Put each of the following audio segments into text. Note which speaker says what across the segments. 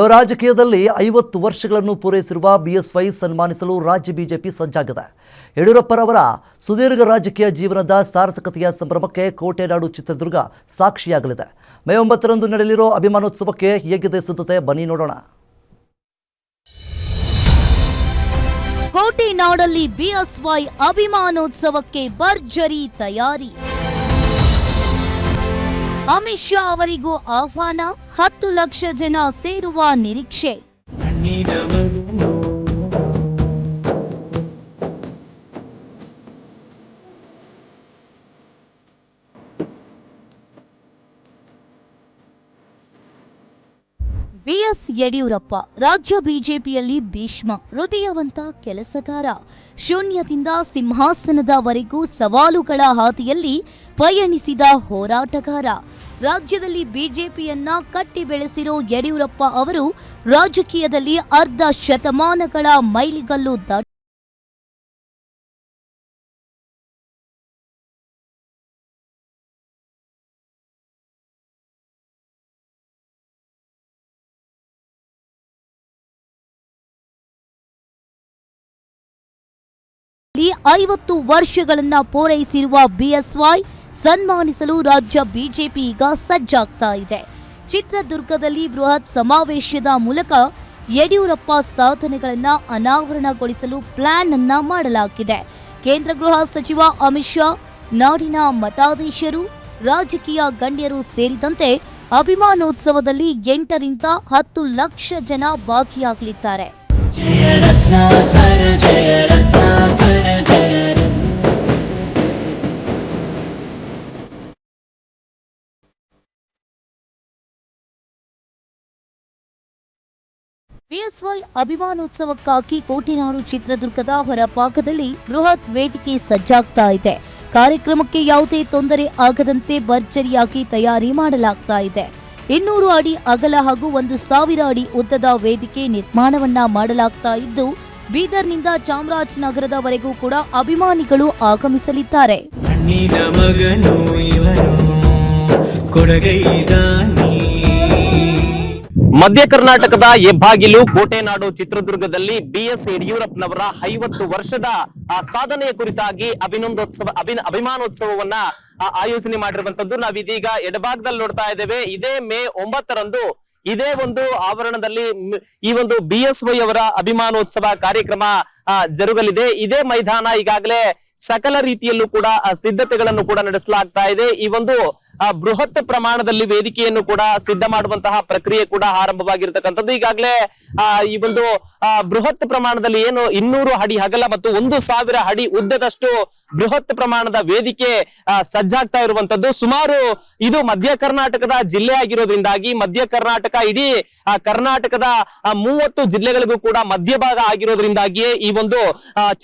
Speaker 1: ರಾಜಕೀಯದಲ್ಲಿ 50 ವರ್ಷಗಳನ್ನು ಪೂರೈಸಿರುವ ಬಿಎಸ್ವೈ ಸನ್ಮಾನಿಸಲು ರಾಜ್ಯ ಬಿಜೆಪಿ ಸಜ್ಜಾಗಿದೆ. ಯಡಿಯೂರಪ್ಪರವರ ಸುದೀರ್ಘ ರಾಜಕೀಯ ಜೀವನದ ಸಾರ್ಥಕತೆಯ ಸಂಭ್ರಮಕ್ಕೆ ಕೋಟೆನಾಡು ಚಿತ್ರದುರ್ಗ ಸಾಕ್ಷಿಯಾಗಲಿದೆ. ಮೇ 9ರಂದು ನಡೆಯಲಿರೋ ಅಭಿಮಾನೋತ್ಸವಕ್ಕೆ ಹೇಗಿದೆ ಸಿದ್ಧತೆ, ಬನ್ನಿ ನೋಡೋಣ.
Speaker 2: ಕೋಟೆನಾಡಲ್ಲಿ ಬಿಎಸ್ವೈ ಅಭಿಮಾನೋತ್ಸವಕ್ಕೆ ಭರ್ಜರಿ ತಯಾರಿ. ಅಮಿತ್ ಶಾ ಅವರಿಗೂ ಆಹ್ವಾನ, 10 ಲಕ್ಷ ಜನ ಸೇರುವ ನಿರೀಕ್ಷೆ. ಬಿಎಸ್ ಯಡಿಯೂರಪ್ಪ ರಾಜ್ಯ ಬಿಜೆಪಿಯಲ್ಲಿ ಭೀಷ್ಮ, ಹೃದಯವಂತ ಕೆಲಸಗಾರ, ಶೂನ್ಯದಿಂದ ಸಿಂಹಾಸನದವರೆಗೂ ಸವಾಲುಗಳ ಹಾದಿಯಲ್ಲಿ ಪಯಣಿಸಿದ ಹೋರಾಟಗಾರ. ರಾಜ್ಯದಲ್ಲಿ ಬಿಜೆಪಿಯನ್ನ ಕಟ್ಟಿ ಬೆಳೆಸಿರೋ ಯಡಿಯೂರಪ್ಪ ಅವರು ರಾಜಕೀಯದಲ್ಲಿ ಅರ್ಧ ಶತಮಾನಗಳ ಮೈಲಿಗಲ್ಲು ದಾಟಿ ಲಿ 50 ವರ್ಷಗಳನ್ನ ಪೂರೈಸಿರುವ ಬಿಎಸ್ವೈ ಸನ್ಮಾನಿಸಲು ರಾಜ್ಯ ಬಿಜೆಪಿ ಈಗ ಸಜ್ಜಾಗ್ತಾ ಇದೆ. ಚಿತ್ರದುರ್ಗದಲ್ಲಿ ಬೃಹತ್ ಸಮಾವೇಶದ ಮೂಲಕ ಯಡಿಯೂರಪ್ಪ ಸಾಧನೆಗಳನ್ನ ಅನಾವರಣಗೊಳಿಸಲು ಪ್ಲಾನ್ ಅನ್ನ ಮಾಡಲಾಗಿದೆ. ಕೇಂದ್ರ ಗೃಹ ಸಚಿವ ಅಮಿತ್ ಶಾ, ನಾಡಿನ ಮಠಾಧೀಶರು, ರಾಜಕೀಯ ಗಣ್ಯರು ಸೇರಿದಂತೆ ಅಭಿಮಾನೋತ್ಸವದಲ್ಲಿ 8 ರಿಂದ 10 ಲಕ್ಷ ಜನ ಭಾಗಿಯಾಗಲಿದ್ದಾರೆ. ಬಿಎಸ್ವೈ ಅಭಿಮಾನೋತ್ಸವಕ್ಕಾಗಿ ಕೋಟೆನಾಡು ಚಿತ್ರದುರ್ಗದ ಹೊರಭಾಗದಲ್ಲಿ ಬೃಹತ್ ವೇದಿಕೆ ಸಜ್ಜಾಗ್ತಾ ಇದೆ. ಕಾರ್ಯಕ್ರಮಕ್ಕೆ ಯಾವುದೇ ತೊಂದರೆ ಆಗದಂತೆ ಭರ್ಜರಿಯಾಗಿ ತಯಾರಿ ಮಾಡಲಾಗ್ತಾ ಇದೆ. 200 ಅಡಿ ಅಗಲ ಹಾಗೂ 1000 ಅಡಿ ಉದ್ದದ ವೇದಿಕೆ ನಿರ್ಮಾಣವನ್ನ ಮಾಡಲಾಗ್ತಾ ಇದ್ದು, ಬೀದರ್ನಿಂದ ಚಾಮರಾಜನಗರದವರೆಗೂ ಕೂಡ ಅಭಿಮಾನಿಗಳು ಆಗಮಿಸಲಿದ್ದಾರೆ.
Speaker 3: ಮಧ್ಯ ಕರ್ನಾಟಕದ ಹೆಬ್ಬಾಗಿಲು ಕೋಟೆನಾಡು ಚಿತ್ರದುರ್ಗದಲ್ಲಿ ಬಿಎಸ್ ಯಡಿಯೂರಪ್ಪನವರ 50 ವರ್ಷದ ಸಾಧನೆಯ ಕುರಿತಾಗಿ ಅಭಿಮಾನೋತ್ಸವವನ್ನ ಆಯೋಜನೆ ಮಾಡಿರುವಂತದ್ದು ನಾವಿದೀಗ ಎಡಭಾಗದಲ್ಲಿ ನೋಡ್ತಾ ಇದ್ದೇವೆ. ಇದೇ ಮೇ 9ರಂದು ಇದೇ ಒಂದು ಆವರಣದಲ್ಲಿ ಈ ಒಂದು ಬಿಎಸ್ವೈ ಅವರ ಅಭಿಮಾನೋತ್ಸವ ಕಾರ್ಯಕ್ರಮ ಜರುಗಲಿದೆ. ಇದೇ ಮೈದಾನ ಈಗಾಗಲೇ ಸಕಲ ರೀತಿಯಲ್ಲೂ ಕೂಡ ಸಿದ್ಧತೆಗಳನ್ನು ಕೂಡ ನಡೆಸಲಾಗ್ತಾ ಇದೆ. ಈ ಒಂದು ಬೃಹತ್ ಪ್ರಮಾಣದಲ್ಲಿ ವೇದಿಕೆಯನ್ನು ಕೂಡ ಸಿದ್ಧ ಮಾಡುವಂತಹ ಪ್ರಕ್ರಿಯೆ ಕೂಡ ಆರಂಭವಾಗಿರ್ತಕ್ಕಂಥದ್ದು. ಈಗಾಗಲೇ ಈ ಒಂದು ಬೃಹತ್ ಪ್ರಮಾಣದಲ್ಲಿ ಏನು 200 ಅಡಿ ಅಗಲ ಮತ್ತು 1000 ಅಡಿ ಉದ್ದದಷ್ಟು ಬೃಹತ್ ಪ್ರಮಾಣದ ವೇದಿಕೆ ಸಜ್ಜಾಗ್ತಾ ಇರುವಂತದ್ದು. ಸುಮಾರು ಇದು ಮಧ್ಯ ಕರ್ನಾಟಕದ ಜಿಲ್ಲೆ ಆಗಿರೋದ್ರಿಂದಾಗಿ ಮಧ್ಯ ಕರ್ನಾಟಕ ಇಡೀ ಕರ್ನಾಟಕದ 30 ಜಿಲ್ಲೆಗಳಿಗೂ ಕೂಡ ಮಧ್ಯಭಾಗ ಆಗಿರೋದ್ರಿಂದಾಗಿಯೇ ಈ ಒಂದು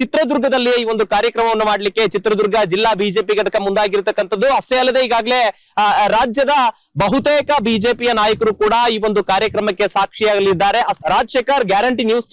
Speaker 3: ಚಿತ್ರದುರ್ಗದಲ್ಲಿ ಈ ಒಂದು ಕಾರ್ಯಕ್ರಮವನ್ನು ಮಾಡಲಿಕ್ಕೆ ಚಿತ್ರದುರ್ಗ ಜಿಲ್ಲಾ ಬಿಜೆಪಿ ಘಟಕ ಮುಂದಾಗಿರ್ತಕ್ಕಂಥದ್ದು. ಅಷ್ಟೇ ಅಲ್ಲದೆ ಈಗಾಗಲೇ ರಾಜ್ಯದ ಬಹುತೇಕ ಬಿಜೆಪಿಯ ನಾಯಕರು ಕೂಡ ಈ ಒಂದು ಕಾರ್ಯಕ್ರಮಕ್ಕೆ ಸಾಕ್ಷಿಯಾಗಲಿದ್ದಾರೆ. Rajashekhar, guarantee news.